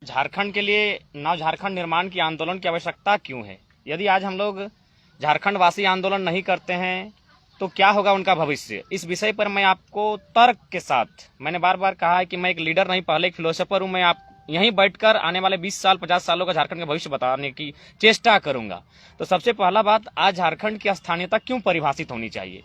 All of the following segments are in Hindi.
झारखंड के लिए नव झारखंड निर्माण की आंदोलन की आवश्यकता क्यों है। यदि आज हम लोग झारखंड वासी आंदोलन नहीं करते हैं तो क्या होगा उनका भविष्य। इस विषय पर मैं आपको तर्क के साथ, मैंने बार बार कहा है कि मैं एक लीडर नहीं पहले एक फिलोसोफर हूं। मैं आप यहीं बैठकर आने वाले 20 साल 50 सालों का झारखंड का भविष्य बताने की चेष्टा करूंगा। तो सबसे पहला बात, आज झारखंड की स्थानीयता क्यों परिभाषित होनी चाहिए।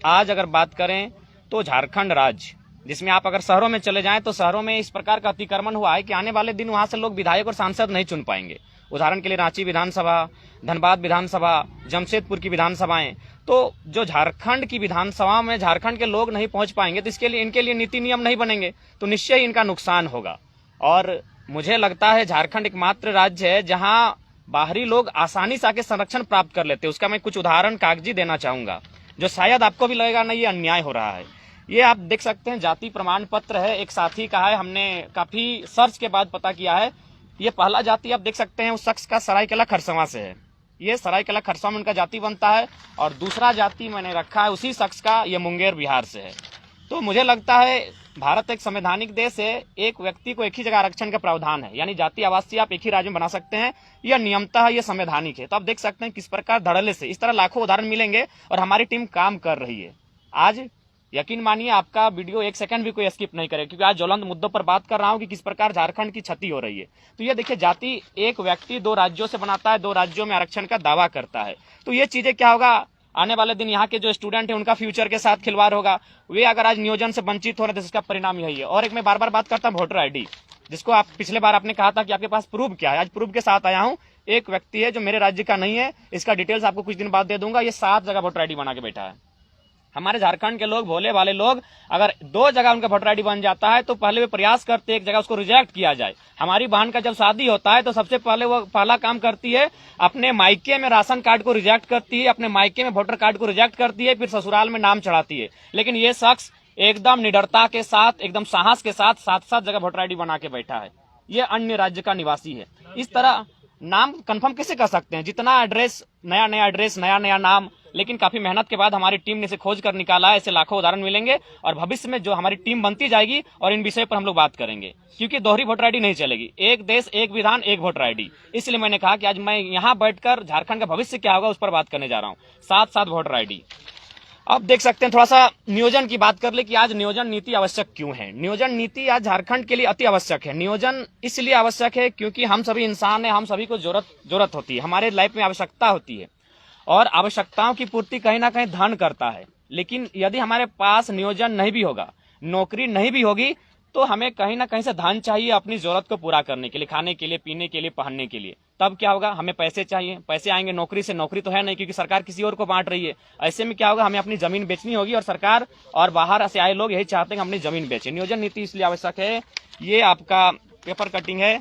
आज अगर बात करें तो झारखंड राज्य, जिसमें आप अगर शहरों में चले जाएं तो शहरों में इस प्रकार का अतिक्रमण हुआ है कि आने वाले दिन वहां से लोग विधायक और सांसद नहीं चुन पाएंगे। उदाहरण के लिए रांची विधानसभा, धनबाद विधानसभा, जमशेदपुर की विधानसभाएं, तो जो झारखंड की विधानसभा में झारखंड के लोग नहीं पहुंच पाएंगे तो इसके लिए इनके लिए नीति नियम नहीं बनेंगे, तो निश्चय ही इनका नुकसान होगा। और मुझे लगता है झारखंड एकमात्र राज्य है जहां बाहरी लोग आसानी से आके संरक्षण प्राप्त कर लेते हैं। उसका मैं कुछ उदाहरण कागजी देना चाहूंगा जो शायद आपको भी लगेगा नहीं ये अन्याय हो रहा है। ये आप देख सकते हैं, जाति प्रमाण पत्र है, एक साथी का है, हमने काफी सर्च के बाद पता किया है। ये पहला जाति आप देख सकते हैं उस शख्स का सरायकेला खरसवां से है, ये सरायकेला खरसवां में उनका जाति बनता है। और दूसरा जाति मैंने रखा है उसी शख्स का, ये मुंगेर बिहार से है। तो मुझे लगता है भारत एक संवैधानिक देश है, एक व्यक्ति को एक ही जगह आरक्षण का प्रावधान है, यानी जाति आवासीय आप एक ही राज्य में बना सकते हैं, यह नियमतः यह संवैधानिक है। तो आप देख सकते हैं किस प्रकार धड़ल्ले से इस तरह लाखों उदाहरण मिलेंगे और हमारी टीम काम कर रही है। आज यकीन मानिए आपका वीडियो एक सेकंड भी कोई स्किप नहीं करेगा, क्योंकि आज ज्वलंत मुद्दों पर बात कर रहा हूं कि किस प्रकार झारखंड की क्षति हो रही है। तो ये देखिए, जाति एक व्यक्ति 2 राज्यों से बनाता है, 2 राज्यों में आरक्षण का दावा करता है। तो ये चीजें क्या होगा, आने वाले दिन यहाँ के जो स्टूडेंट है उनका फ्यूचर के साथ खिलवाड़ होगा। वे अगर आज नियोजन से वंचित हो रहे तो इसका परिणाम यही है। और एक मैं बार बार बात करता हूँ वोटर आईडी, जिसको आप पिछले बार आपने कहा था कि आपके पास प्रूफ क्या है, आज प्रूफ के साथ आया हूँ। एक व्यक्ति है जो मेरे राज्य का नहीं है, इसका डिटेल्स आपको कुछ दिन बाद दे दूंगा। ये 7 जगह वोटर आईडी बना के बैठा है। हमारे झारखंड के लोग, भोले वाले लोग, अगर 2 जगह उनका वोटर आईडी बन जाता है तो पहले वे प्रयास करते एक जगह उसको रिजेक्ट किया जाए। हमारी बहन का जब शादी होता है तो सबसे पहले वो पहला काम करती है, अपने मायके में राशन कार्ड को रिजेक्ट करती है, अपने मायके में वोटर कार्ड को रिजेक्ट करती है, फिर ससुराल में नाम चढ़ाती है। लेकिन ये शख्स एकदम निडरता के साथ, एकदम साहस के साथ 7-7 जगह वोटर आईडी बना के बैठा है। ये अन्य राज्य का निवासी है। इस तरह नाम कंफर्म कैसे कर सकते हैं, जितना एड्रेस, नया नया एड्रेस, नया नया नाम। लेकिन काफी मेहनत के बाद हमारी टीम ने इसे खोज कर निकाला है। ऐसे लाखों उदाहरण मिलेंगे और भविष्य में जो हमारी टीम बनती जाएगी और इन विषय पर हम लोग बात करेंगे, क्योंकि दोहरी वोटर आईडी नहीं चलेगी। एक देश, एक विधान, एक वोटर आईडी। इसलिए मैंने कहा कि आज मैं यहाँ बैठकर झारखंड का भविष्य क्या होगा उस पर बात करने जा रहा हूँ। 7-7 वोटर आईडी। अब देख सकते हैं, थोड़ा सा नियोजन की बात कर ले कि आज नियोजन नीति आवश्यक क्यों है। नियोजन नीति आज झारखंड के लिए अति आवश्यक है। नियोजन इसलिए आवश्यक है क्योंकि हम सभी इंसान हैं, हम सभी को जरूरत होती है, हमारे लाइफ में आवश्यकता होती है और आवश्यकताओं की पूर्ति कहीं ना कहीं धन करता है। लेकिन यदि हमारे पास नियोजन नहीं भी होगा, नौकरी नहीं भी होगी, तो हमें कहीं ना कहीं से धन चाहिए अपनी जरूरत को पूरा करने के लिए, खाने के लिए, पीने के लिए, पहनने के लिए। तब क्या होगा, हमें पैसे चाहिए। पैसे आएंगे नौकरी से, नौकरी तो है नहीं क्योंकि सरकार किसी और को बांट रही है। ऐसे में क्या होगा, हमें अपनी जमीन बेचनी होगी और सरकार और बाहर से आए लोग यही चाहते हैं कि अपनी जमीन बेचें। नियोजन नीति इसलिए आवश्यक है। ये आपका पेपर कटिंग है,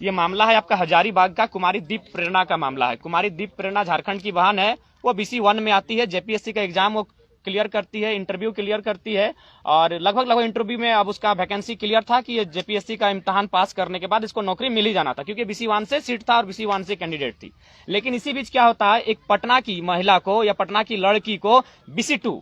ये मामला है आपका हजारीबाग का कुमारी दीप प्रेरणा का मामला है। कुमारी दीप प्रेरणा झारखंड की बहन है, वो BC 1 में आती है, जेपीएससी का एग्जाम वो क्लियर करती है, इंटरव्यू क्लियर करती है और लगभग इंटरव्यू में अब उसका वैकेंसी क्लियर था कि ये जेपीएससी का इम्तिहान पास करने के बाद इसको नौकरी मिल ही जाना था, क्योंकि BC 1 से सीट था और BC 1 से कैंडिडेट थी। लेकिन इसी बीच क्या होता है, एक पटना की महिला को या पटना की लड़की को BC 2,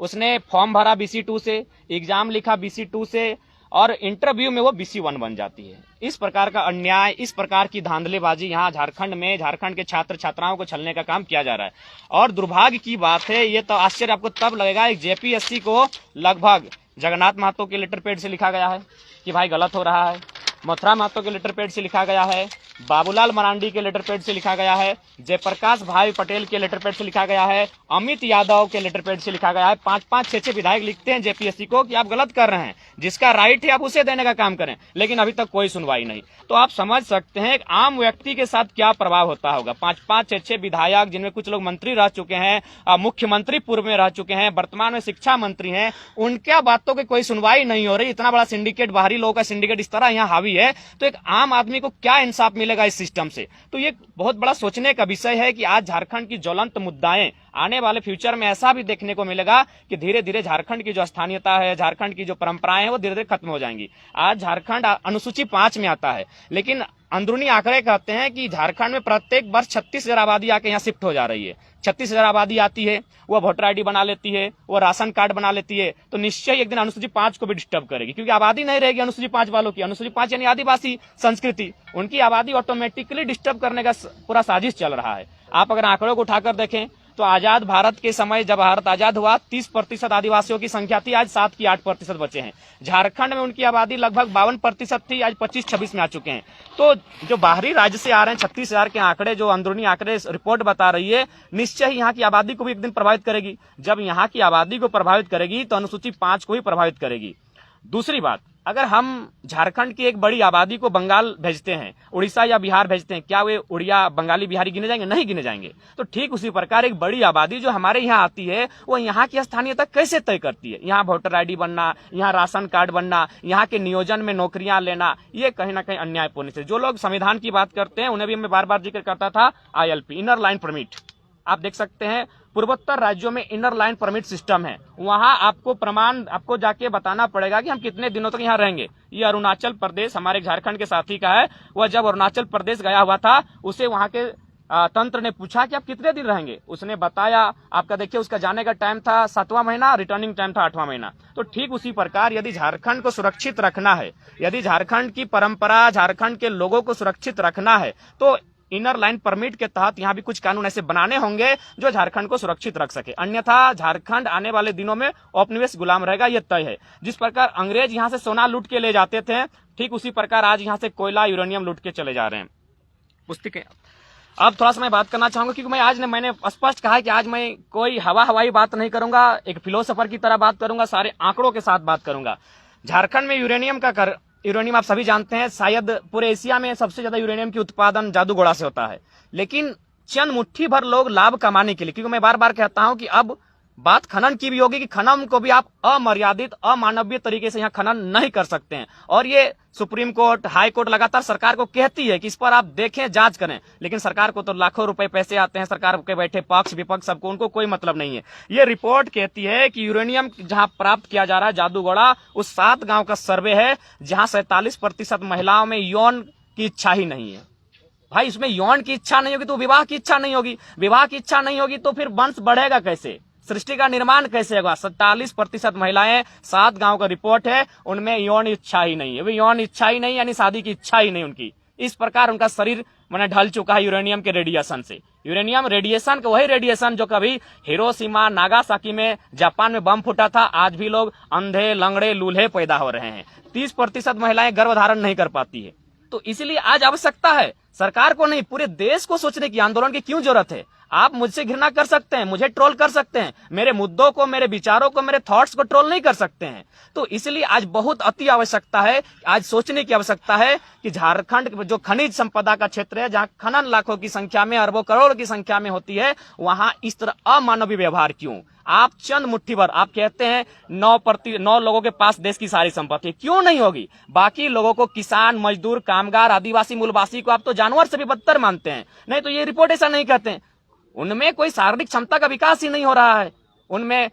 उसने फॉर्म भरा BC 2 से, एग्जाम लिखा BC 2 से और इंटरव्यू में वो BC 1 बन जाती है। इस प्रकार का अन्याय, इस प्रकार की धांधलेबाजी यहाँ झारखंड में झारखंड के छात्र छात्राओं को छलने का काम किया जा रहा है। और दुर्भाग्य की बात है, ये तो आश्चर्य आपको तब लगेगा, एक जेपीएससी को लगभग जगन्नाथ महतो के लेटर पैड से लिखा गया है कि भाई गलत हो रहा है, मथुरा महतो के लेटर पैड से लिखा गया है, बाबूलाल मरांडी के लेटर पैड से लिखा गया है, जयप्रकाश भाई पटेल के लेटर पैड से लिखा गया है, अमित यादव के लेटर पैड से लिखा गया है। 5-5, 6-6 विधायक लिखते हैं जेपीएससी को कि आप गलत कर रहे हैं, जिसका राइट है आप उसे देने का काम करें, लेकिन अभी तक कोई सुनवाई नहीं। तो आप समझ सकते हैं एक आम व्यक्ति के साथ क्या प्रभाव होता होगा। 5-5, 6-6 विधायक, जिनमें कुछ लोग मंत्री रह चुके हैं, मुख्यमंत्री पूर्व में रह चुके हैं, वर्तमान में शिक्षा मंत्री हैं, उनके बातों की कोई सुनवाई नहीं हो रही। इतना बड़ा सिंडिकेट, बाहरी लोगों का सिंडिकेट इस तरह यहाँ हावी है, तो एक आम आदमी को क्या इंसाफ मिलेगा इस सिस्टम से। तो ये बहुत बड़ा सोचने का विषय है कि आज झारखंड की ज्वलंत मुद्दाएं आने वाले फ्यूचर में ऐसा भी देखने को मिलेगा कि धीरे धीरे झारखंड की जो स्थानीयता है, झारखंड की जो परंपराएं हैं, वो धीरे धीरे खत्म हो जाएंगी। आज झारखंड अनुसूची 5 में आता है, लेकिन अंदरूनी आंकड़े कहते हैं कि झारखंड में प्रत्येक वर्ष 36,000 आबादी आके यहाँ शिफ्ट हो जा रही है। 36,000 आबादी आती है, वो वोटर आईडी बना लेती है, वो राशन कार्ड बना लेती है, तो निश्चय एक दिन अनुसूची 5 को भी डिस्टर्ब करेगी, क्योंकि आबादी नहीं रहेगी अनुसूची 5 वालों की। अनुसूची 5 यानी आदिवासी संस्कृति, उनकी आबादी ऑटोमेटिकली डिस्टर्ब करने का पूरा साजिश चल रहा है। आप अगर आंकड़ों को उठाकर देखें तो आजाद भारत के समय, जब भारत आजाद हुआ, 30% आदिवासियों की संख्या थी, आज 7 की 8% बचे हैं। झारखंड में उनकी आबादी लगभग 52% थी, आज 25-26 में आ चुके हैं। तो जो बाहरी राज्य से आ रहे हैं 36,000 के आंकड़े, जो अंदरूनी आंकड़े रिपोर्ट बता रही है, निश्चय ही यहाँ की आबादी को भी एक दिन प्रभावित करेगी। जब यहाँ की आबादी को प्रभावित करेगी तो अनुसूची 5 को ही प्रभावित करेगी। दूसरी बात, अगर हम झारखंड की एक बड़ी आबादी को बंगाल भेजते हैं, उड़ीसा या बिहार भेजते हैं, क्या वे उड़िया बंगाली बिहारी गिने जाएंगे? नहीं गिने जाएंगे। तो ठीक उसी प्रकार एक बड़ी आबादी जो हमारे यहाँ आती है, वो यहाँ की स्थानीयता कैसे तय करती है? यहाँ वोटर आईडी बनना, यहाँ राशन कार्ड बनना, यहाँ के नियोजन में नौकरियां लेना, ये कहीं ना कहीं अन्यायपूर्ण है। जो लोग संविधान की बात करते हैं उन्हें भी मैं बार बार जिक्र करता था, ILP, इनर लाइन परमिट। आप देख सकते हैं पूर्वोत्तर राज्यों में इनर लाइन परमिट सिस्टम है। वहां आपको जाके बताना पड़ेगा कि हम कितने दिनों तक यहाँ रहेंगे। ये अरुणाचल प्रदेश, हमारे झारखंड के साथी का है, वह जब अरुणाचल प्रदेश गया हुआ था, उसे वहां के तंत्र ने पूछा कि आप कितने दिन रहेंगे, उसने बताया, आपका देखिए उसका जाने का टाइम था 7वां महीना, रिटर्निंग टाइम था 8वां महीना। तो ठीक उसी प्रकार यदि झारखंड को सुरक्षित रखना है, यदि झारखंड की परंपरा, झारखंड के लोगों को सुरक्षित रखना है, तो इनर लाइन परमिट के तहत यहाँ भी कुछ कानून ऐसे बनाने होंगे जो झारखंड को सुरक्षित रख सके। अन्यथा झारखंड आने वाले दिनों में औपनिवेश गुलाम रहेगा, यह तय है। जिस प्रकार अंग्रेज यहाँ से सोना लूट के ले जाते थे, ठीक उसी प्रकार आज यहाँ से कोयला, यूरेनियम लूट के चले जा रहे हैं। पुस्तकें अब थोड़ा सा मैं बात करना चाहूंगा, क्योंकि मैंने स्पष्ट कहा कि आज मैं कोई हवाई बात नहीं करूंगा, एक फिलोसोफर की तरह बात करूंगा, सारे आंकड़ों के साथ बात करूंगा। झारखंड में यूरेनियम आप सभी जानते हैं, शायद पूरे एशिया में सबसे ज्यादा यूरेनियम की उत्पादन जादूगोड़ा से होता है। लेकिन चंद मुट्ठी भर लोग लाभ कमाने के लिए, क्योंकि मैं बार बार कहता हूं कि अब बात खनन की भी होगी कि खनन को भी आप अमर्यादित, अमानवीय तरीके से यहाँ खनन नहीं कर सकते हैं। और ये सुप्रीम कोर्ट, हाई कोर्ट लगातार सरकार को कहती है कि इस पर आप देखें, जांच करें, लेकिन सरकार को तो लाखों रुपए पैसे आते हैं, सरकार के बैठे पक्ष विपक्ष सबको, उनको कोई मतलब नहीं है। ये रिपोर्ट कहती है कि यूरेनियम जहां प्राप्त किया जा रहा है जादूगोड़ा, उस 7 गांव का सर्वे है जहां 47% महिलाओं में यौन की इच्छा ही नहीं है। भाई, इसमें यौन की इच्छा नहीं होगी तो विवाह की इच्छा नहीं होगी, विवाह की इच्छा नहीं होगी तो फिर वंश बढ़ेगा कैसे, सृष्टि का निर्माण कैसे होगा? 47% महिलाएं, 7 गांव का रिपोर्ट है, उनमें यौन इच्छा ही नहीं है। वे यौन इच्छा ही नहीं, यानी शादी की इच्छा ही नहीं उनकी। इस प्रकार उनका शरीर ढल चुका है यूरेनियम के रेडिएशन से। यूरेनियम रेडिएशन का वही रेडिएशन जो कभी हिरोशिमा, नागासाकी में, जापान में बम फूटा था, आज भी लोग अंधे, लंगड़े, लूल्हे पैदा हो रहे हैं। 30% महिलाएं गर्भधारण नहीं कर पाती है। तो इसलिए आज आवश्यकता है सरकार को नहीं, पूरे देश को सोचने की, आंदोलन की क्यों जरूरत है। आप मुझसे घृणा कर सकते हैं, मुझे ट्रोल कर सकते हैं, मेरे मुद्दों को, मेरे विचारों को, मेरे थॉट्स को ट्रोल नहीं कर सकते हैं। तो इसलिए आज बहुत अति आवश्यकता है, आज सोचने की आवश्यकता है कि झारखंड जो खनिज संपदा का क्षेत्र है, जहां खनन लाखों की संख्या में, अरबों करोड़ की संख्या में होती है, वहां इस तरह अमानवीय व्यवहार क्यों? आप चंद मुट्ठी भर, आप कहते हैं 9 लोगों के पास देश की सारी संपत्ति, क्यों नहीं होगी? बाकी लोगों को, किसान, मजदूर, कामगार, आदिवासी, मूलवासी को आप तो जानवर से भी बदतर मानते हैं। नहीं तो ये रिपोर्ट ऐसा नहीं कहते हैं। उनमें कोई शारीरिक क्षमता का विकास ही नहीं हो रहा है, उनमें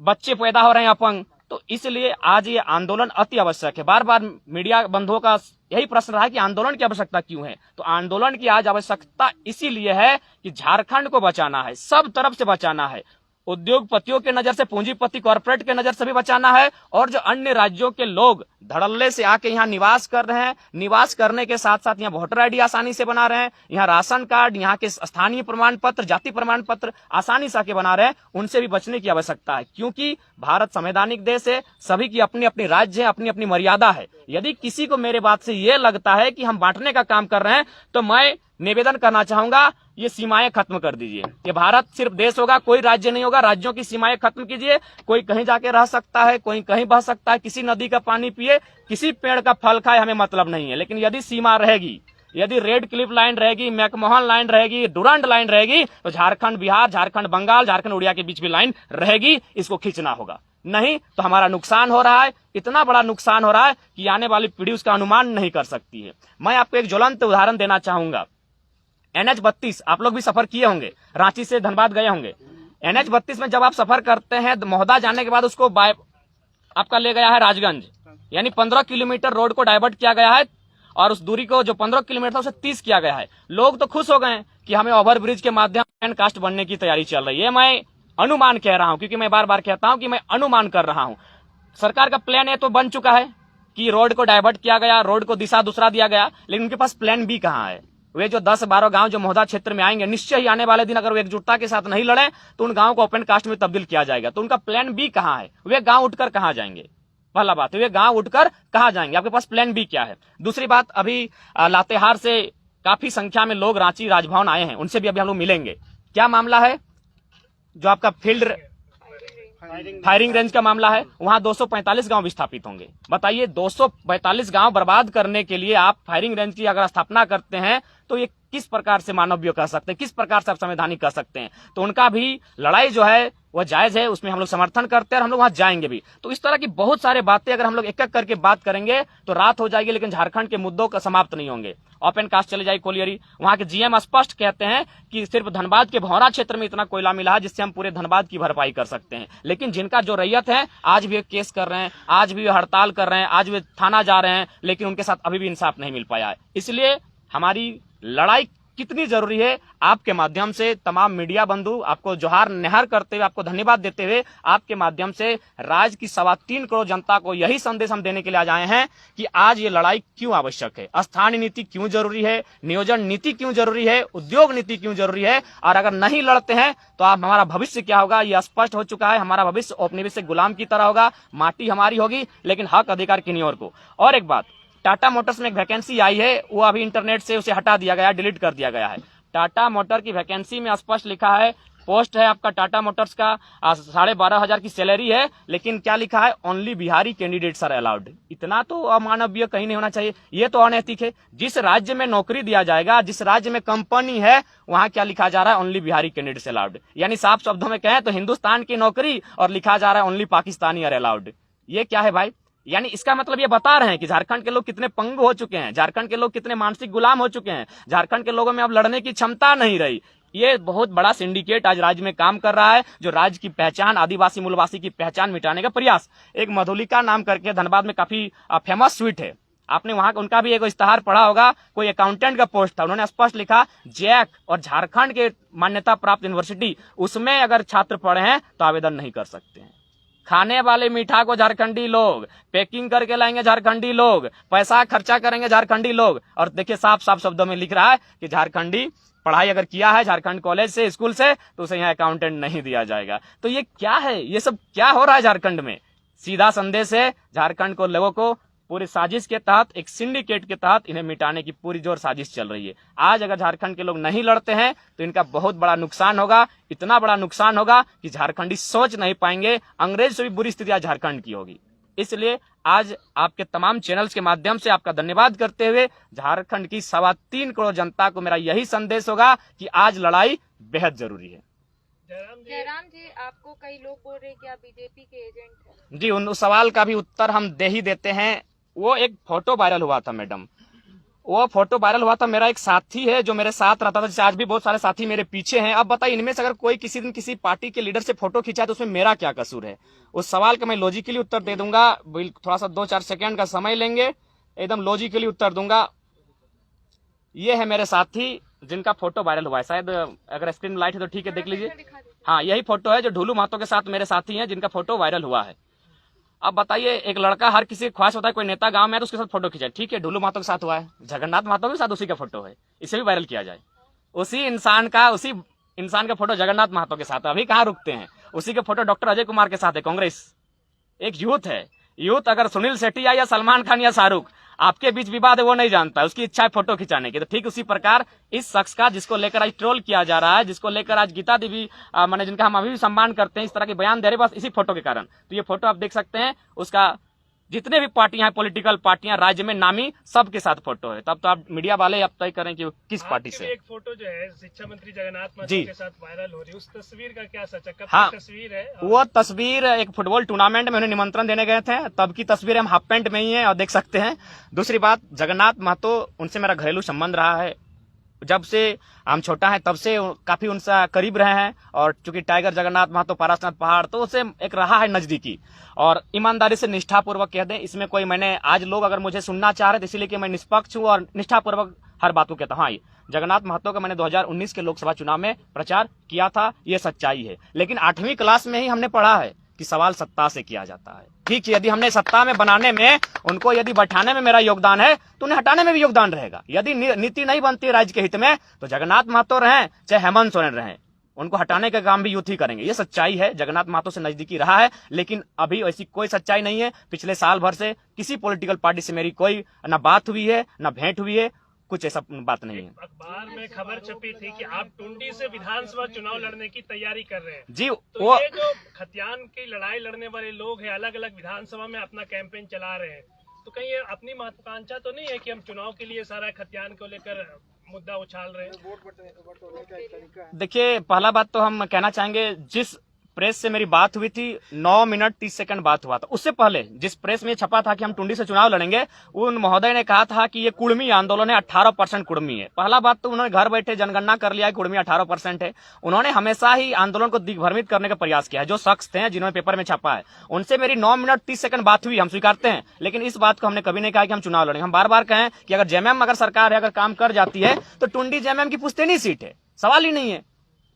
बच्चे पैदा हो रहे हैं अपंग। तो इसलिए आज ये आंदोलन अति आवश्यक है। बार बार मीडिया बंधुओं का यही प्रश्न रहा है कि आंदोलन की आवश्यकता क्यों है। तो आंदोलन की आज आवश्यकता इसीलिए है कि झारखंड को बचाना है, सब तरफ से बचाना है। उद्योगपतियों के नजर से, पूंजीपति कॉर्पोरेट के नजर से भी बचाना है, और जो अन्य राज्यों के लोग धड़ल्ले से आके यहाँ निवास कर रहे हैं, निवास करने के साथ साथ यहाँ वोटर आईडी आसानी से बना रहे हैं, यहाँ राशन कार्ड, यहाँ के स्थानीय प्रमाण पत्र, जाति प्रमाण पत्र आसानी से आके बना रहे हैं, उनसे भी बचने की आवश्यकता है। क्योंकि भारत संवैधानिक देश है, सभी की अपनी अपनी राज्य है, अपनी अपनी मर्यादा है। यदि किसी को मेरे बात से ये लगता है कि हम बांटने का काम कर रहे हैं, तो मैं निवेदन करना चाहूंगा, ये सीमाएं खत्म कर दीजिए। ये भारत सिर्फ देश होगा, कोई राज्य नहीं होगा। राज्यों की सीमाएं खत्म कीजिए। कोई कहीं जाके रह सकता है, कोई कहीं बह सकता है, किसी नदी का पानी पिए, किसी पेड़ का फल खाए, हमें मतलब नहीं है। लेकिन यदि सीमा रहेगी, यदि रेड क्लिफ लाइन रहेगी, मैकमोहन लाइन रहेगी, डुरंड लाइन रहेगी, तो झारखंड बिहार, झारखंड बंगाल, झारखंड उड़िया के बीच भी लाइन रहेगी। इसको खींचना होगा, नहीं तो हमारा नुकसान हो रहा है, इतना बड़ा नुकसान हो रहा है कि आने वाली पीढ़ी उसका अनुमान नहीं कर सकती है। मैं आपको एक ज्वलंत उदाहरण देना चाहूंगा। NH-32 आप लोग भी सफर किए होंगे, रांची से धनबाद गए होंगे। NH-32 में जब आप सफर करते हैं, महोदा जाने के बाद उसको आपका ले गया है राजगंज, यानी 15 किलोमीटर रोड को डाइवर्ट किया गया है, और उस दूरी को जो 15 किलोमीटर था उसे 30 किया गया है। लोग तो खुश हो गए कि हमें ओवरब्रिज के माध्यम से कास्ट बनने की तैयारी चल रही है। मैं अनुमान कह रहा हूं, क्योंकि मैं बार बार कहता हूं कि मैं अनुमान कर रहा हूं। सरकार का प्लान ए तो बन चुका है कि रोड को डाइवर्ट किया गया, रोड को दिशा दूसरा दिया गया, लेकिन उनके पास प्लान बी कहां है? वे जो 10-12 गांव जो महोदा क्षेत्र में आएंगे, निश्चय ही आने वाले दिन अगर वो एकजुटता के साथ नहीं लड़े तो उन गांव को ओपन कास्ट में तब्दील किया जाएगा। तो उनका प्लान बी कहां है? वे गांव उठकर कहां जाएंगे? पहला बात, वे गांव उठकर कहां जाएंगे? आपके पास प्लान बी क्या है? दूसरी बात, अभी लातेहार से काफी संख्या में लोग रांची राजभवन आए हैं, उनसे भी अभी हम लोग मिलेंगे। क्या मामला है? जो आपका फील्ड फायरिंग रेंज का मामला है, वहां 245 गांव विस्थापित होंगे। बताइए, 245 गांव बर्बाद करने के लिए आप फायरिंग रेंज की अगर स्थापना करते हैं तो ये किस प्रकार से मानवीय कह सकते हैं, किस प्रकार से आप संवैधानिक कह सकते हैं? तो उनका भी लड़ाई जो है वह जायज है, उसमें हम लोग समर्थन करते हैं और हम लोग वहां जाएंगे भी। तो इस तरह की बहुत सारे बातें अगर हम लोग एक एक करके बात करेंगे तो रात हो जाएगी, लेकिन झारखंड के मुद्दों का समाप्त नहीं होंगे। ओपन कास्ट चले जाए कोलियरी, वहां के जीएम स्पष्ट कहते हैं कि सिर्फ धनबाद के भौरा क्षेत्र में इतना कोयला मिला है जिससे हम पूरे धनबाद की भरपाई कर सकते हैं। लेकिन जिनका जो रैयत है आज भी केस कर रहे हैं, आज भी हड़ताल कर रहे हैं, आज भी थाना जा रहे हैं, लेकिन उनके साथ अभी भी इंसाफ नहीं मिल पाया है। इसलिए हमारी लड़ाई कितनी जरूरी है, आपके माध्यम से तमाम मीडिया बंधु आपको जोहार निहार करते हुए, आपको धन्यवाद देते हुए, आपके माध्यम से राज्य की 3.25 करोड़ जनता को यही संदेश हम देने के लिए आज आए हैं कि आज ये लड़ाई क्यों आवश्यक है, स्थानीय नीति क्यों जरूरी है, नियोजन नीति क्यों जरूरी है, उद्योग नीति क्यों जरूरी है। और अगर नहीं लड़ते हैं तो आप हमारा भविष्य क्या होगा ये स्पष्ट हो चुका है। हमारा भविष्य औपनिवेश से गुलाम की तरह होगा, माटी हमारी होगी लेकिन हक अधिकार किन्हीं और को। और एक बात, टाटा मोटर्स में एक वैकेंसी आई है, वो अभी इंटरनेट से उसे हटा दिया गया, डिलीट कर दिया गया है। टाटा मोटर की वैकेंसी में स्पष्ट लिखा है, पोस्ट है आपका टाटा मोटर्स का 12,500 की सैलरी है, लेकिन क्या लिखा है? Only Bihari candidates are allowed. इतना तो अमानवीय कहीं नहीं होना चाहिए, ये तो अनैतिक है। जिस राज्य में नौकरी दिया जाएगा, जिस राज्य में कंपनी है, वहां क्या लिखा जा रहा है? Only Bihari candidates allowed. यानी साफ शब्दों में कहें तो हिंदुस्तान की नौकरी और लिखा जा रहा है ओनली पाकिस्तानी आर अलाउड। ये क्या है भाई? यानी इसका मतलब ये बता रहे हैं कि झारखंड के लोग कितने पंगु हो चुके हैं, झारखंड के लोग कितने मानसिक गुलाम हो चुके हैं, झारखंड के लोगों में अब लड़ने की क्षमता नहीं रही। ये बहुत बड़ा सिंडिकेट आज राज्य में काम कर रहा है, जो राज्य की पहचान, आदिवासी मूलवासी की पहचान मिटाने का प्रयास। एक मधुलिका नाम करके धनबाद में काफी फेमस स्वीट है, आपने वहां उनका भी एक इश्तेहार पढ़ा होगा, कोई अकाउंटेंट का पोस्ट था, उन्होंने स्पष्ट लिखा जैक और झारखंड के मान्यता प्राप्त यूनिवर्सिटी, उसमें अगर छात्र पढ़े हैं तो आवेदन नहीं कर सकते हैं। खाने वाले मीठा को झारखंडी लोग, पैकिंग करके लाएंगे झारखंडी लोग, पैसा खर्चा करेंगे झारखंडी लोग। और देखिए साफ साफ शब्दों में लिख रहा है कि झारखंडी पढ़ाई अगर किया है झारखंड कॉलेज से, स्कूल से, तो उसे यहाँ अकाउंटेंट नहीं दिया जाएगा। तो ये क्या है? ये सब क्या हो रहा है झारखंड में? सीधा संदेश है, झारखंड को लोगों को पूरी साजिश के तहत, एक सिंडिकेट के तहत इन्हें मिटाने की पूरी जोर साजिश चल रही है। आज अगर झारखंड के लोग नहीं लड़ते हैं तो इनका बहुत बड़ा नुकसान होगा, इतना बड़ा नुकसान होगा कि झारखंडी सोच नहीं पाएंगे। अंग्रेज से भी बुरी स्थिति आज झारखंड की होगी। इसलिए आज आपके तमाम चैनल्स के माध्यम से आपका धन्यवाद करते हुए झारखंड की 3.25 करोड़ जनता को मेरा यही संदेश होगा कि आज लड़ाई बेहद जरूरी है। जयराम जी, आपको कई लोग बोल रहे हैं कि आप बीजेपी के एजेंट हैं। जी, उन सवाल का भी उत्तर हम दे ही देते हैं। वो एक फोटो वायरल हुआ था मैडम, वो फोटो वायरल हुआ था, मेरा एक साथी है जो मेरे साथ रहता था, जैसे आज भी बहुत सारे साथी मेरे पीछे हैं। अब बताइए, इनमें से अगर कोई किसी दिन किसी पार्टी के लीडर से फोटो खींचा तो उसमें मेरा क्या कसूर है? उस सवाल का मैं लॉजिकली उत्तर दे दूंगा, थोड़ा सा 2-4 सेकंड का समय लेंगे, एकदम लॉजिकली उत्तर दूंगा। ये है मेरे साथी जिनका फोटो वायरल हुआ है, शायद अगर स्क्रीन में लाइट है तो ठीक है, देख लीजिए। हाँ, यही फोटो है जो ढुलू महतो के साथ मेरे साथी हैं, जिनका फोटो वायरल हुआ है। अब बताइए, एक लड़का, हर किसी की ख्वाहिश होता है कोई नेता गांव में है तो उसके साथ फोटो खींचे, ठीक है, ढुलू महतो के साथ हुआ है, जगन्नाथ महतो के साथ उसी का फोटो है, इसे भी वायरल किया जाए। उसी इंसान का फोटो जगन्नाथ महतो के साथ, अभी कहाँ रुकते हैं? उसी के फोटो डॉक्टर अजय कुमार के साथ है। कांग्रेस एक यूथ है, यूथ अगर सुनील शेट्टी या सलमान खान या शाहरुख, आपके बीच विवाद है वो नहीं जानता, उसकी इच्छा है फोटो खिंचाने की। तो ठीक उसी प्रकार इस शख्स का, जिसको लेकर आज ट्रोल किया जा रहा है, जिसको लेकर आज गीता देवी माने जिनका हम अभी भी सम्मान करते हैं, इस तरह के बयान दे रहे, बस इसी फोटो के कारण। तो ये फोटो आप देख सकते हैं, उसका जितने भी पार्टियां हैं, पॉलिटिकल पार्टियां राज्य में नामी, सबके साथ फोटो है। तब तो आप मीडिया वाले अब तय करें कि वो किस पार्टी से। एक फोटो जो है शिक्षा मंत्री जगन्नाथ महतो के साथ वायरल हो रही है, उस तस्वीर का क्या सच है? कब की तस्वीर है? वो तस्वीर एक फुटबॉल टूर्नामेंट में उन्हें निमंत्रण देने गए थे, तब की तस्वीर। हम हाफ पैंट में ही है और देख सकते हैं। दूसरी बात, जगन्नाथ महतो, उनसे मेरा घरेलू संबंध रहा है, जब से हम छोटा है तब से काफी उनसे करीब रहे हैं। और चूंकि टाइगर जगन्नाथ महतो पारसनाथ पहाड़, तो उसे एक रहा है नजदीकी। और ईमानदारी से निष्ठापूर्वक कह दें, इसमें कोई, मैंने आज लोग अगर मुझे सुनना चाह रहे तो इसीलिए कि मैं निष्पक्ष हूँ और निष्ठापूर्वक हर बात को कहता हूँ। हाँ, जगन्नाथ महतो का मैंने 2019 के लोकसभा चुनाव में प्रचार किया था, ये सच्चाई है। लेकिन 8वीं क्लास में ही हमने पढ़ा है कि सवाल सत्ता से किया जाता है। ठीक है, यदि हमने सत्ता में बनाने में, उनको यदि बैठाने में मेरा योगदान है तो उन्हें हटाने में भी योगदान रहेगा। यदि नीति नहीं बनती राज्य के हित में तो जगन्नाथ महतो रहें चाहे हेमंत सोरेन रहें, उनको हटाने का काम भी यूथ ही करेंगे। ये सच्चाई है। जगन्नाथ महतो से नजदीकी रहा है, लेकिन अभी ऐसी कोई सच्चाई नहीं है। पिछले साल भर से किसी पॉलिटिकल पार्टी से मेरी कोई न बात हुई है न भेंट हुई है, कुछ ऐसा बात नहीं है। अखबार में खबर छपी थी कि आप टुंडी से विधानसभा चुनाव लड़ने की तैयारी कर रहे हैं जी। तो वो ये जो खतियान की लड़ाई लड़ने वाले लोग हैं, अलग अलग विधानसभा में अपना कैंपेन चला रहे हैं, तो कहीं ये अपनी महत्वाकांक्षा तो नहीं है कि हम चुनाव के लिए सारा खतियान को लेकर मुद्दा उछाल रहे हैं? देखिए, पहला बात तो हम कहना चाहेंगे, जिस प्रेस से मेरी बात हुई थी 9 मिनट 30 सेकंड बात हुआ था, उससे पहले जिस प्रेस में छपा था कि हम टुंडी से चुनाव लड़ेंगे, उन महोदय ने कहा था कि ये कुर्मी आंदोलन है, 18% कुर्मी है। पहला बात तो उन्होंने घर बैठे जनगणना कर लिया है, कुर्मी 18% है। उन्होंने हमेशा ही आंदोलन को दिग्भ्रमित करने का प्रयास किया है। जो शख्स थे जिन्होंने पेपर में छपा है, उनसे मेरी 9 मिनट 30 सेकंड बात हुई, हम स्वीकारते हैं। लेकिन इस बात को हमने कभी नहीं कहा कि हम चुनाव लड़ेंगे। हम बार बार कहें कि अगर जेएमएम अगर सरकार है, अगर काम कर जाती है तो टुंडी जेएमएम की पुश्तैनी सीट है, सवाल ही नहीं है।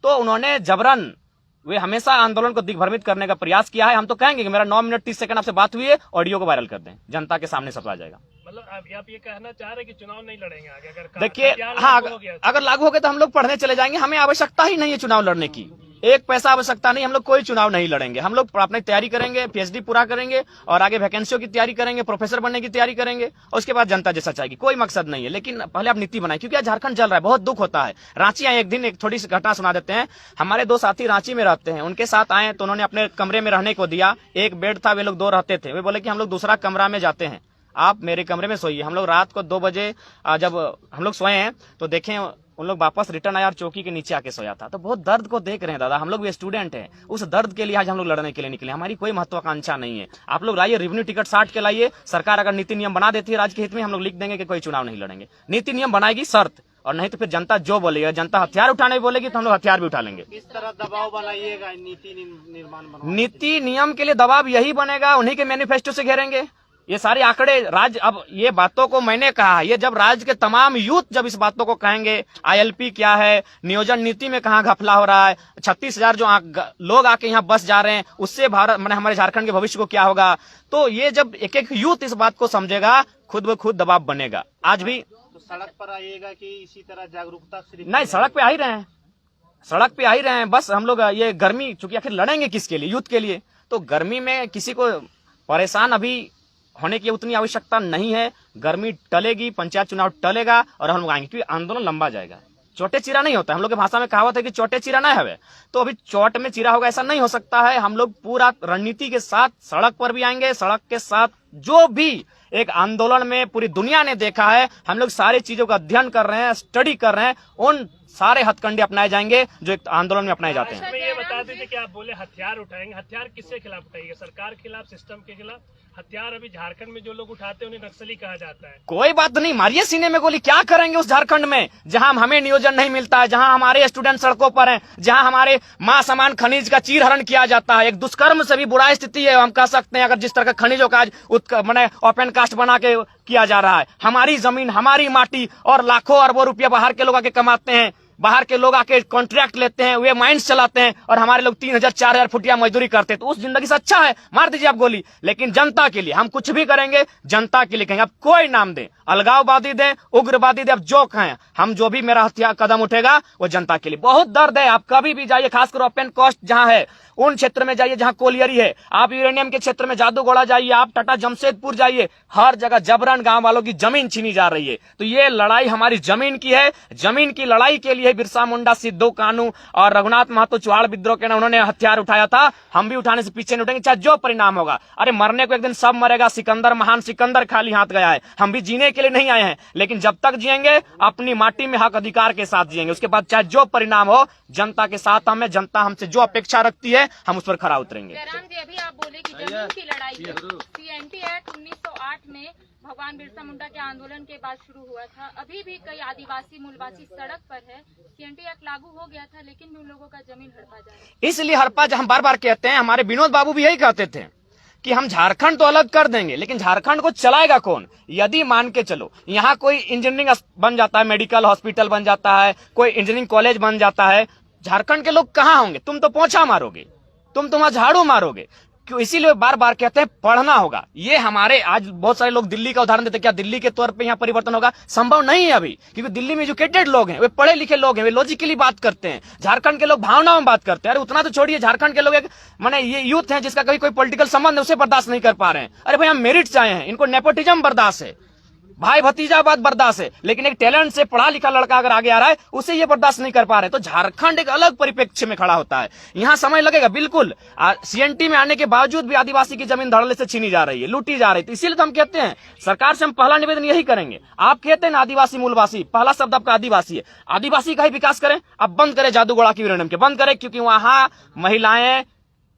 तो उन्होंने जबरन, वे हमेशा आंदोलन को दिग्भ्रमित करने का प्रयास किया है। हम तो कहेंगे कि मेरा 9 मिनट 30 सेकंड आपसे बात हुई है, ऑडियो को वायरल कर दें, जनता के सामने सप्लाई जाएगा। मतलब आप ये कहना चाह रहे हैं कि चुनाव नहीं लड़ेंगे आगे? अगर देखिए, हाँ, अगर लागू हो गया तो हम लोग पढ़ने चले जाएंगे, हमें आवश्यकता ही नहीं है चुनाव लड़ने की, एक पैसा आवश्यकता नहीं। हम लोग कोई चुनाव नहीं लड़ेंगे। हम लोग अपनी तैयारी करेंगे, पीएचडी पूरा करेंगे और आगे वैकेंसियों की तैयारी करेंगे, प्रोफेसर बनने की तैयारी करेंगे और उसके बाद जनता जैसा चाहेगी। कोई मकसद नहीं है। लेकिन पहले आप नीति बनाए, क्योंकि आज झारखंड जल रहा है, बहुत दुख होता है। रांची आए एक दिन, एक थोड़ी सी घटना सुना देते हैं। हमारे 2 साथी रांची में रहते हैं, उनके साथ आए तो उन्होंने अपने कमरे में रहने को दिया। एक बेड था, वे लोग 2 रहते थे। वे बोले कि हम लोग दूसरा कमरा में जाते हैं, आप मेरे कमरे में सोइए। हम लोग रात को 2 बजे जब हम लोग सोए हैं तो देखें उन लोग वापस रिटर्न आया और चौकी के नीचे आके सोया था। तो बहुत दर्द को देख रहे हैं दादा, हम लोग भी स्टूडेंट हैं, उस दर्द के लिए आज हम लोग लड़ने के लिए निकले। हमारी कोई महत्वाकांक्षा नहीं है। आप लोग लाइए, रेवेन्यू टिकट 60 के लाइए। सरकार अगर नीति नियम बना देती है राज्य के हित में, हम लोग लिख देंगे कि कोई चुनाव नहीं लड़ेंगे। नीति नियम बनाएगी शर्त, और नहीं तो फिर जनता जो बोलेगी, जनता हथियार उठाने बोलेगी तो हम लोग हथियार भी उठा लेंगे। किस तरह दबाव बनाइएगा नीति निर्माण? नीति नियम के लिए दबाव यही बनेगा, उन्हीं के मैनिफेस्टो से घेरेंगे। ये सारे आंकड़े राज्य, अब ये बातों को मैंने कहा, ये जब राज्य के तमाम यूथ जब इस बातों को कहेंगे, आईएलपी क्या है, नियोजन नीति में कहाँ घपला हो रहा है, 36,000 जो लोग आके यहाँ बस जा रहे हैं, उससे भारत मैंने हमारे झारखंड के भविष्य को क्या होगा, तो ये जब एक एक यूथ इस बात को समझेगा, खुद ब खुद दबाव बनेगा। आज भी तो सड़क पर आइएगा कि इसी तरह जागरूकता सिर्फ? नहीं, सड़क पे आ ही रहे हैं, सड़क पे आ ही रहे हैं। बस हम लोग ये गर्मी, चूंकि आखिर लड़ेंगे किसके लिए, यूथ के लिए, तो गर्मी में किसी को परेशान अभी होने की उतनी आवश्यकता नहीं है। गर्मी टलेगी, पंचायत चुनाव टलेगा और हम लोग आएंगे, क्योंकि आंदोलन लंबा जाएगा। चोटे चीरा नहीं होता, हम लोग की भाषा में कहावत है कि चोटे चीरा ना है, तो अभी चोट में चीरा होगा ऐसा नहीं हो सकता है। हम लोग पूरा रणनीति के साथ सड़क पर भी आएंगे, सड़क के साथ जो भी एक आंदोलन में पूरी दुनिया ने देखा है, हम लोग सारी चीजों का अध्ययन कर रहे हैं, स्टडी कर रहे हैं, उन सारे हथकंडे अपनाए जाएंगे जो एक आंदोलन में अपनाए जाते हैं। ये बता दीजिए कि आप बोले हथियार उठाएंगे, हथियार किसके खिलाफ उठाएंगे? सरकार के खिलाफ, सिस्टम के खिलाफ? हथियार अभी झारखंड में जो लोग उठाते हैं उन्हें नक्सली कहा जाता है। कोई बात नहीं, मारिए सीने में गोली। क्या करेंगे उस झारखंड में जहां हमें नियोजन नहीं मिलता है, जहां हमारे स्टूडेंट सड़कों पर हैं, जहां हमारे मां समान खनिज का चीरहरण किया जाता है। एक दुष्कर्म से भी बुरा स्थिति है, हम कह सकते हैं, अगर जिस तरह का खनिजों का आज मैंने ओपन कास्ट बना के किया जा रहा है। हमारी जमीन, हमारी माटी, और लाखों अरबों रुपया बाहर के लोग आके कमाते हैं, बाहर के लोग आके कॉन्ट्रैक्ट लेते हैं, वे माइंस चलाते हैं, और हमारे लोग 3,000 4,000 फुटिया मजदूरी करते हैं। तो उस जिंदगी से अच्छा है, मार दीजिए आप गोली। लेकिन जनता के लिए हम कुछ भी करेंगे, जनता के लिए कहेंगे। आप कोई नाम दें, अलगाववादी दें, उग्रवादी दें, आप जो कहें, हम जो भी मेरा हथियार कदम उठेगा वो जनता के लिए। बहुत दर्द है, आप कभी भी जाइए, खासकर ओपन कास्ट जहां है, उन क्षेत्र में जाइए जहां कोलियरी है, आप यूरेनियम के क्षेत्र में जादूगोड़ा जाइए, आप टाटा जमशेदपुर जाइए, हर जगह जबरन गांव वालों की जमीन छीनी जा रही है। तो ये लड़ाई हमारी जमीन की है। जमीन की लड़ाई के लिए बिरसा मुंडा, सिद्धू कानू और रघुनाथ महतो चुहाड़ विद्रोह के उन्होंने हथियार उठाया था। हम भी उठाने से पीछे नहीं उठेंगे, चाहे जो परिणाम होगा। अरे मरने को एक दिन सब मरेगा, सिकंदर, महान सिकंदर खाली हाथ गया है। हम भी जीने के लिए नहीं आए हैं, लेकिन जब तक जिएंगे अपनी माटी में हक अधिकार के साथ जिएंगे। उसके बाद चाहे जो परिणाम हो, जनता के साथ हम हैं, जनता हमसे जो अपेक्षा रखती है हम उस पर खरा उतरेंगे। जयराम जी, अभी आप बोले कि जमीन की लड़ाई सीएनटी एक्ट 1908 में भगवान बिरसा मुंडा के आंदोलन के बाद शुरू हुआ था। अभी भी कई आदिवासी मूलवासी सड़क पर है। सीएनटी एक्ट लागू हो गया था, लेकिन भी उन लोगों का जमीन हड़पा जा रहा है। इसलिए हड़पा, हम बार बार कहते हैं, हमारे विनोद बाबू भी यही कहते थे कि हम झारखंड तो अलग कर देंगे, लेकिन झारखंड को चलाएगा कौन? यदि मान के चलो यहाँ कोई इंजीनियरिंग बन जाता है, मेडिकल हॉस्पिटल बन जाता है, कोई इंजीनियरिंग कॉलेज बन जाता है, झारखंड के लोग कहाँ होंगे? तुम तो पोछा मारोगे, तुम वहां झाड़ू मारोगे। क्यों? इसीलिए बार बार कहते हैं पढ़ना होगा। ये हमारे आज बहुत सारे लोग दिल्ली का उदाहरण देते हैं, क्या दिल्ली के तौर पे यहाँ परिवर्तन होगा? संभव नहीं है अभी, क्योंकि दिल्ली में एजुकेटेड लोग हैं, वे पढ़े लिखे लोग हैं, वे लॉजिकली बात करते हैं। झारखंड के लोग भावनाओं में बात करते हैं। अरे उतना तो छोड़िए, झारखंड के लोग एक माने ये यूथ है जिसका कभी कोई पॉलिटिकल संबंध है, उसे बर्दाश्त नहीं कर पा रहे हैं। अरे भाई हम मेरिट से आए हैं, इनको नेपोटिज्म बर्दाश्त है, भाई भतीजा बात बर्दाश्त है, लेकिन एक टैलेंट से पढ़ा लिखा लड़का अगर आगे आ रहा है उसे ये बर्दाश्त नहीं कर पा रहे। तो झारखंड एक अलग परिप्रेक्ष्य में खड़ा होता है, यहाँ समय लगेगा बिल्कुल। सीएनटी में आने के बावजूद भी आदिवासी की जमीन धड़ल्ले से छीनी जा रही है, लूटी जा रही है। तो इसीलिए तो हम कहते हैं सरकार से हम पहला निवेदन यही करेंगे। आप कहते हैं ना आदिवासी मूलवासी, पहला शब्द आपका आदिवासी है, आदिवासी का ही विकास करें। अब बंद करें जादूगोड़ा की विरंडम के, बंद करें, क्योंकि वहां महिलाएं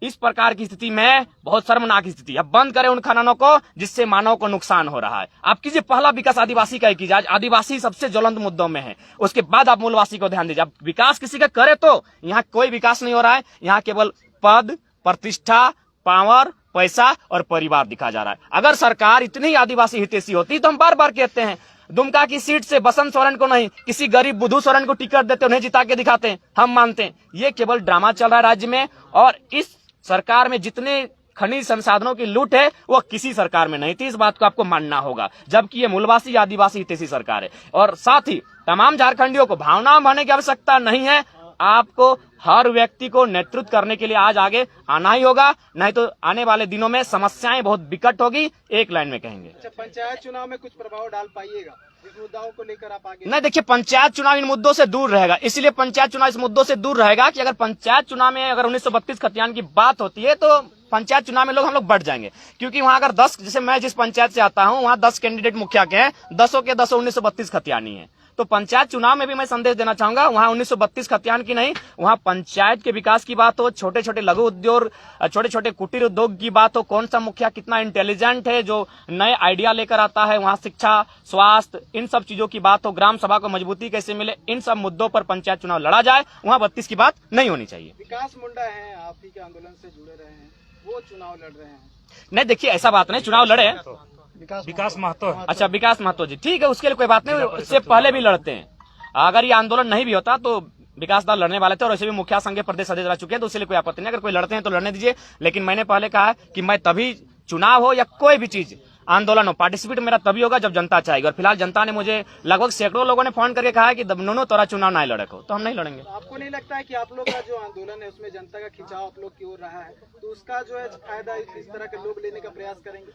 इस प्रकार की स्थिति में बहुत शर्मनाक स्थिति। अब बंद करें उन खननों को जिससे मानव को नुकसान हो रहा है। आप कीजिए पहला विकास आदिवासी का ही कीजिए। आज आदिवासी सबसे ज्वलंत मुद्दों में है, उसके बाद आप मूलवासी को ध्यान दीजिए। अब विकास किसी का करे तो यहाँ कोई विकास नहीं हो रहा है, यहाँ केवल पद, प्रतिष्ठा, पावर, पैसा और परिवार दिखा जा रहा है। अगर सरकार इतनी आदिवासी हितैषी होती तो हम बार बार कहते हैं दुमका की सीट से बसंत सोरेन को नहीं, किसी गरीब बुद्धू सोरेन को टिकट देते, उन्हें जिता के दिखाते हैं, हम मानते हैं। ये केवल ड्रामा चल रहा है राज्य में, और इस सरकार में जितने खनिज संसाधनों की लूट है वो किसी सरकार में नहीं थी, इस बात को आपको मानना होगा। जबकि ये मूलवासी आदिवासी हितैषी सरकार है। और साथ ही तमाम झारखंडियों को भावना बनने की आवश्यकता नहीं है, आपको हर व्यक्ति को नेतृत्व करने के लिए आज आगे आना ही होगा, नहीं तो आने वाले दिनों में समस्याएं बहुत विकट होगी। एक लाइन में कहेंगे। अच्छा, पंचायत चुनाव में कुछ प्रभाव डाल पाइएगा इस मुद्दाओं को लेकर आप आगे? नहीं, देखिए पंचायत चुनाव इन मुद्दों से दूर रहेगा, इसलिए पंचायत चुनाव इस मुद्दों से दूर रहेगा कि अगर पंचायत चुनाव में अगर 1932 खतियान की बात होती है तो पंचायत चुनाव में हम लोग बढ़ जाएंगे। क्योंकि वहां अगर 10, जैसे मैं जिस पंचायत से आता हूं वहां 10 कैंडिडेट मुखिया के हैं, 10 के 10 1932 खतियानी है। तो पंचायत चुनाव में भी मैं संदेश देना चाहूंगा, वहां 1932 खतियान की नहीं, वहां पंचायत के विकास की बात हो, छोटे छोटे लघु उद्योग, छोटे छोटे कुटीर उद्योग की बात हो, कौन सा मुखिया कितना इंटेलिजेंट है जो नए आइडिया लेकर आता है, वहां शिक्षा, स्वास्थ्य, इन सब चीजों की बात हो, ग्राम सभा को मजबूती कैसे मिले, इन सब मुद्दों पर पंचायत चुनाव लड़ा जाए। वहां 32 की बात नहीं होनी चाहिए। विकास मुंडा है, आप ही के आंदोलन से जुड़े रहे हैं, वो चुनाव लड़ रहे हैं। नहीं, देखिए ऐसा बात नहीं, चुनाव लड़े हैं। विकास महतो। अच्छा, विकास महतो जी, ठीक है, उसके लिए कोई बात नहीं, इससे पहले भी लड़ते हैं। अगर ये आंदोलन नहीं भी होता तो विकास दल लड़ने वाले थे, और वैसे भी मुखिया संघ के प्रदेश अध्यक्ष रह चुके हैं, तो उसके लिए कोई आपत्ति नहीं। अगर कोई लड़ते हैं तो लड़ने दीजिए, लेकिन मैंने पहले कहा है कि मैं तभी चुनाव हो या कोई भी चीज आंदोलन हो, पार्टिसिपेट मेरा तभी होगा जब जनता चाहेगी। और फिलहाल जनता ने मुझे लगभग सैकड़ों लोगों ने फोन करके कहा है कि नोनो तोरा चुनाव ना लड़े को, तो हम नहीं लड़ेंगे। आपको नहीं लगता है कि आप लोग का जो आंदोलन है उसमें जनता का खिंचाव आप लोग की ओर रहा है, तो उसका जो है फायदा इस तरह के लोग लेने का प्रयास करेंगे?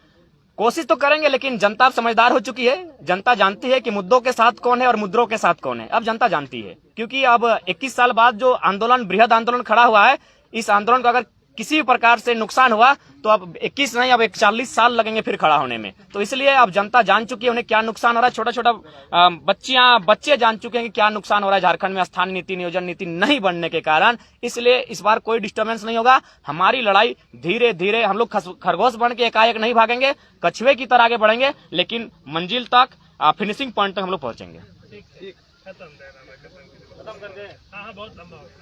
कोशिश तो करेंगे, लेकिन जनता समझदार हो चुकी है। जनता जानती है कि मुद्दों के साथ कौन है और मुद्दों के साथ कौन है। अब जनता जानती है, क्योंकि अब 21 साल बाद जो आंदोलन, बृहद आंदोलन खड़ा हुआ है, इस आंदोलन को अगर किसी भी प्रकार से नुकसान हुआ तो अब 21 नहीं, अब 41 साल लगेंगे फिर खड़ा होने में। तो इसलिए अब जनता जान चुकी है उन्हें क्या नुकसान हो रहा है। छोटा छोटा बच्चे जान चुके हैं कि क्या नुकसान हो रहा है झारखंड में स्थानीय नीति, नियोजन नीति नहीं बनने के कारण। इसलिए इस बार कोई डिस्टर्बेंस नहीं होगा। हमारी लड़ाई धीरे धीरे, हम लोग खरगोश बन के एकाएक नहीं भागेंगे, कछुए की तरह आगे बढ़ेंगे, लेकिन मंजिल तक, फिनिशिंग पॉइंट तक हम लोग पहुंचेंगे। खत्म कर दे। हाँ, बहुत लंबा हो गया।